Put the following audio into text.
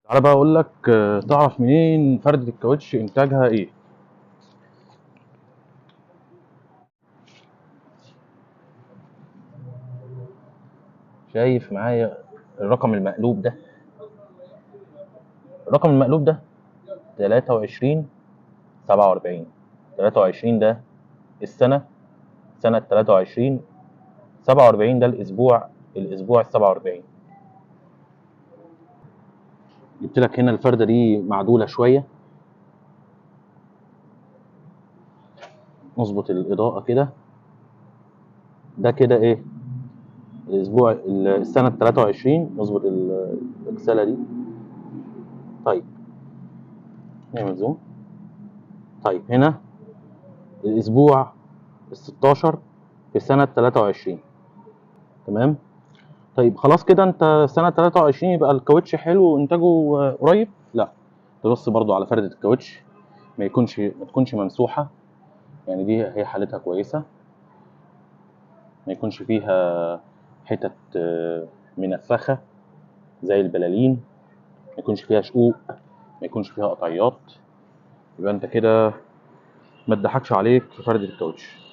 تعالى بقى اقول لك تعرف منين فردة الكاوتش انتاجها ايه؟ شايف معايا الرقم المقلوب ده؟ الرقم المقلوب ده 23 47. 23 ده السنة، سنة 23. 47 ده الاسبوع ال 47. جبت لك هنا الفردة دي معدولة شوية، نظبط الإضاءة كده. ده كده ايه؟ السنة 23. نظبط الإكسلة دي. طيب نعمل زوم. طيب هنا الاسبوع ال 16 في سنة 23. تمام. طيب خلاص كده انت سنة 23 يبقى الكاوتش حلو وانتاجه قريب؟ لا، تبص برضو على فردة الكاوتش، ما تكونش ممسوحة، يعني دي هي حالتها كويسة. ما يكونش فيها حتت منفخة زي البلالين، ما يكونش فيها شقوق، ما يكونش فيها قطعيات. يبقى انت كده ما تضحكش عليك في فردة الكاوتش.